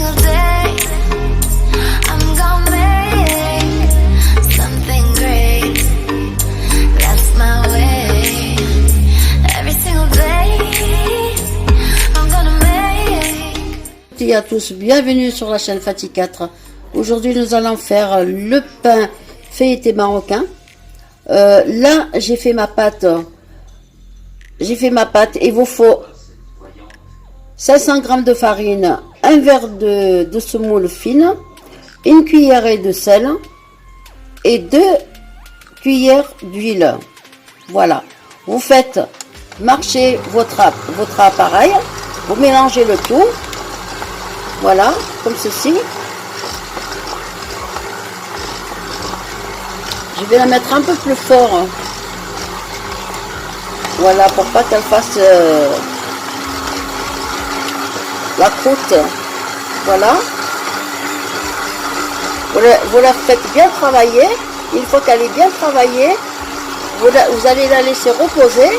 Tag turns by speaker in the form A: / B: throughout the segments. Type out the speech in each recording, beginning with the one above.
A: single day I'm gonna make something great. That's my way. Every single day I'm gonna make.
B: Et à tous, bienvenue sur la chaîne Fatih 4. Aujourd'hui nous allons faire le pain feuilleté marocain. Là j'ai fait ma pâte. Il vous faut 500 g de farine, un verre de semoule fine, une cuillerée de sel et 2 cuillères d'huile. Voilà, vous faites marcher votre appareil, vous mélangez le tout, voilà, comme ceci. Je vais la mettre un peu plus fort, voilà, pour pas qu'elle fasse la croûte. Voilà, vous la faites bien travailler. Une fois qu'elle est bien travaillée, vous allez la laisser reposer.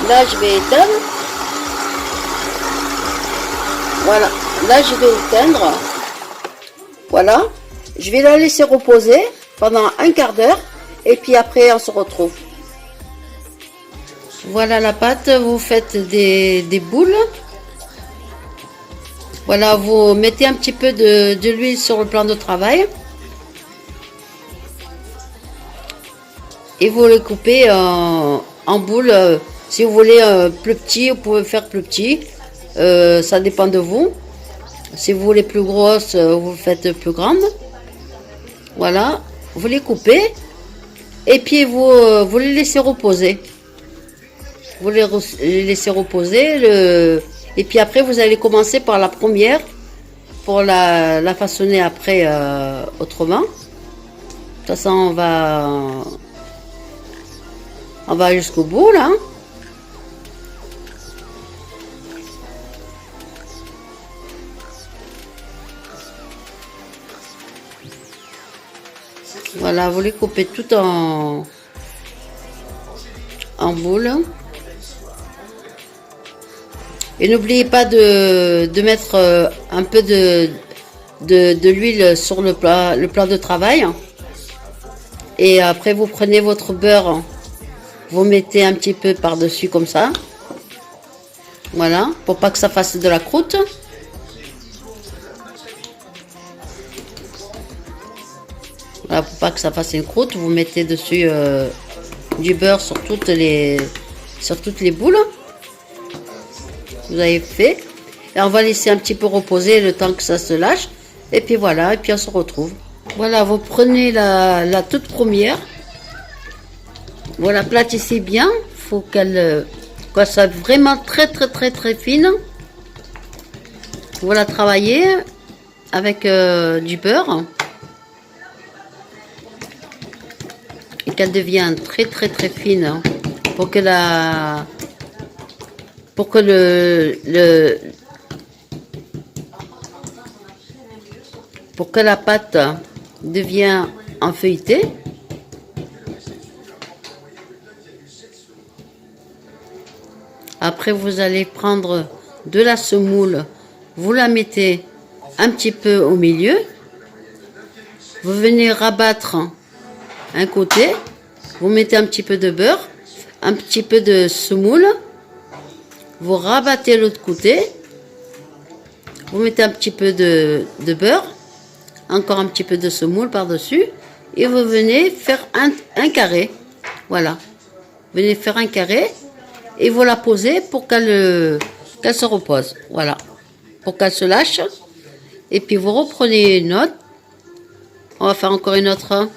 B: Là je vais éteindre, voilà, là je vais éteindre, voilà, je vais la laisser reposer pendant un quart d'heure et puis après on se retrouve. Voilà la pâte, vous faites des boules. Voilà, vous mettez un petit peu de l'huile sur le plan de travail. Et vous les coupez en boules. Si vous voulez plus petit, vous pouvez faire plus petit. Ça dépend de vous. Si vous voulez plus grosse, vous faites plus grande. Voilà, vous les coupez. Et puis vous les laissez reposer. Vous les laissez reposer. Et puis après, vous allez commencer par la première pour la façonner après autrement. De toute façon, on va jusqu'au bout là. Voilà, vous les coupez tout en boules. Et n'oubliez pas de mettre un peu de l'huile sur le plat de travail. Et après vous prenez votre beurre, vous mettez un petit peu par-dessus comme ça. Voilà, pour pas que ça fasse de la croûte. Voilà, pour pas que ça fasse une croûte, vous mettez dessus du beurre sur toutes les boules. Vous avez fait, et on va laisser un petit peu reposer le temps que ça se lâche, et puis voilà, et puis on se retrouve. Voilà, vous prenez la toute première, vous la platissez bien, faut qu'elle soit vraiment très fine. Vous la travaillez avec du beurre et qu'elle devienne très fine, pour que la pâte devienne en feuilleté. Après, vous allez prendre de la semoule, vous la mettez un petit peu au milieu. Vous venez rabattre un côté, vous mettez un petit peu de beurre, un petit peu de semoule. Vous rabattez l'autre côté, vous mettez un petit peu de beurre, encore un petit peu de semoule par-dessus, et vous venez faire un carré. Voilà, venez faire un carré et vous la posez pour qu'elle se repose. Voilà, pour qu'elle se lâche. Et puis vous reprenez une autre. On va faire encore une autre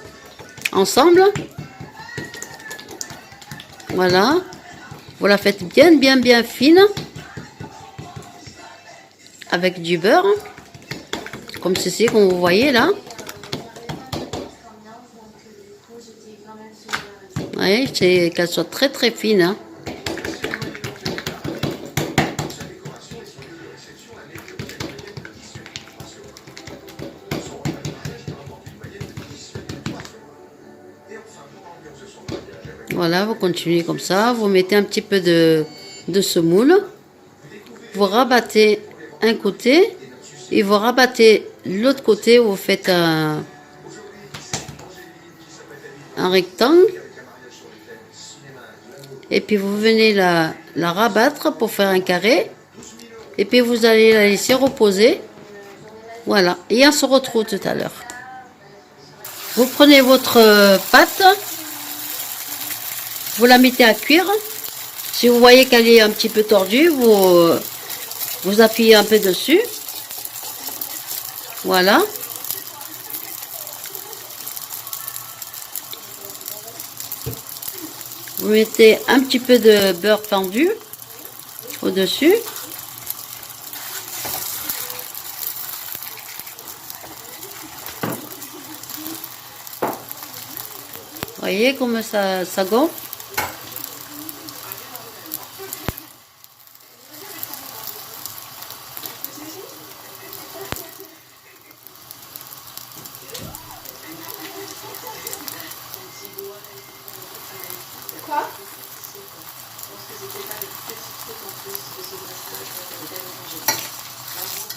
B: ensemble. Voilà. Vous la faites bien fine avec du beurre, comme ceci, comme vous voyez là. Vous voyez, c'est qu'elle soit très fine. Hein. Voilà, vous continuez comme ça, vous mettez un petit peu de semoule, vous rabattez un côté, Et vous rabattez l'autre côté, vous faites un rectangle. Et puis vous venez la rabattre pour faire un carré. Et puis vous allez la laisser reposer. Voilà. Et on se retrouve tout à l'heure. Vous prenez votre pâte. Vous la mettez à cuire. Si vous voyez qu'elle est un petit peu tordue, vous appuyez un peu dessus. Voilà. Vous mettez un petit peu de beurre fendu au-dessus. Voyez comme ça gonfle.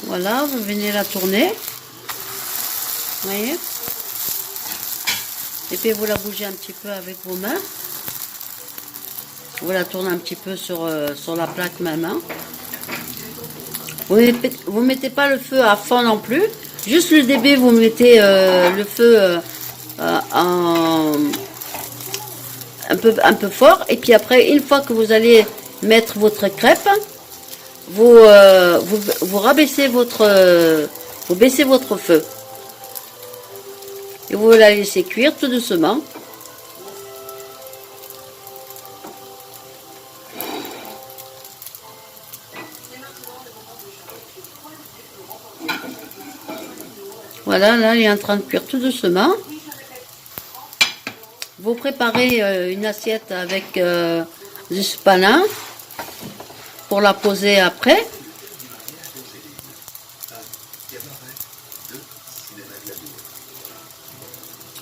B: Voilà, vous venez la tourner. Vous voyez? Et puis vous la bougez un petit peu avec vos mains. Vous la tournez un petit peu sur la plaque même. Hein. Vous mettez pas le feu à fond non plus. Juste le début, vous mettez le feu un peu fort. Et puis après, une fois que vous allez mettre votre crêpe, vous rabaissez vous baissez votre feu. Et vous la laissez cuire tout doucement. Voilà, là, elle est en train de cuire tout doucement. Vous préparez une assiette avec du spalin pour la poser après.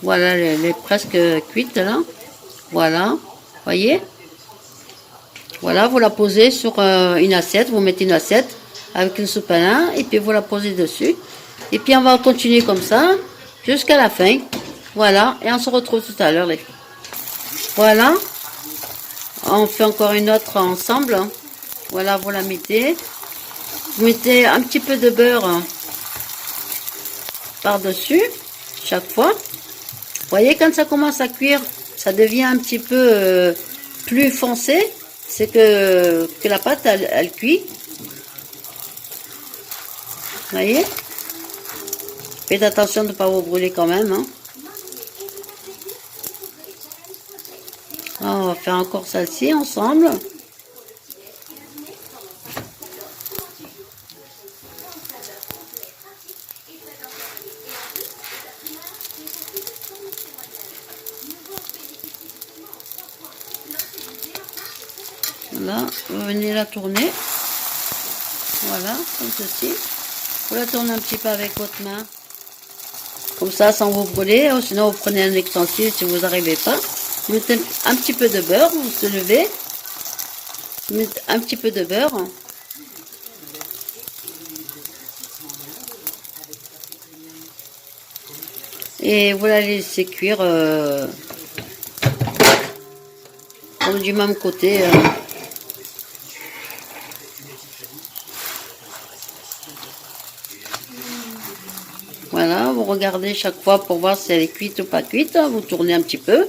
B: Voilà, elle est presque cuite là. Voilà, voyez. Voilà, vous la posez sur une assiette. Vous mettez une assiette avec une soupe à lin et puis vous la posez dessus. Et puis on va continuer comme ça jusqu'à la fin. Voilà, et on se retrouve tout à l'heure les filles. Voilà, on fait encore une autre ensemble. Voilà, vous la mettez. Vous mettez un petit peu de beurre par-dessus chaque fois. Vous voyez, quand ça commence à cuire, ça devient un petit peu plus foncé. C'est que la pâte, elle cuit. Vous voyez? Faites attention de ne pas vous brûler quand même. Hein. On va faire encore celle-ci ensemble. Voilà, vous venez la tourner. Voilà, comme ceci. Vous la tournez un petit peu avec votre main. Comme ça, sans vous brûler. Ou sinon, vous prenez un ustensile si vous n'arrivez pas. Vous mettez un petit peu de beurre. Vous se levez. Vous mettez un petit peu de beurre. Et vous la laissez cuire comme du même côté. Voilà, vous regardez chaque fois pour voir si elle est cuite ou pas cuite. Vous tournez un petit peu.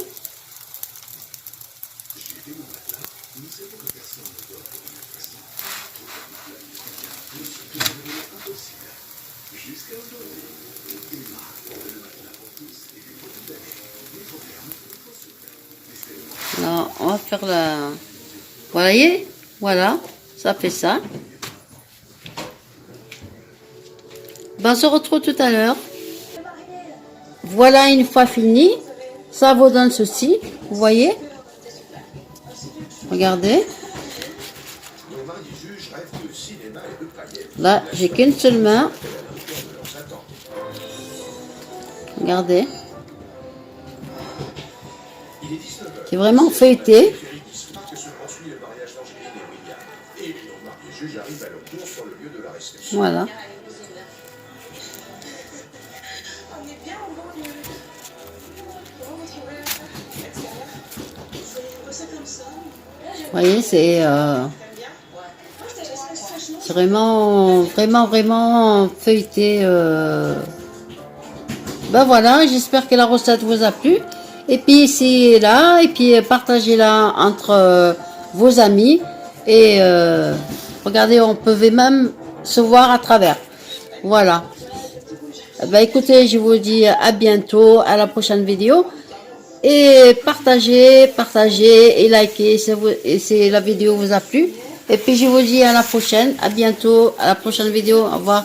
B: Là, on va faire la... Vous voyez? Voilà, ça fait ça. Ben, on se retrouve tout à l'heure. Voilà, une fois fini, ça vous donne ceci. Vous voyez? Regardez. Là, j'ai qu'une seule main. Regardez. C'est vraiment feuilleté. Voilà. Vous voyez, c'est vraiment, vraiment, vraiment feuilleté. Ben voilà, j'espère que la recette vous a plu. Et puis essayez-la, et puis partagez-la entre vos amis. Et regardez, on peut même se voir à travers. Voilà. Ben écoutez, je vous dis à bientôt, à la prochaine vidéo. Et partagez, partagez et likez si la vidéo vous a plu. Et puis je vous dis à la prochaine, à bientôt, à la prochaine vidéo. Au revoir.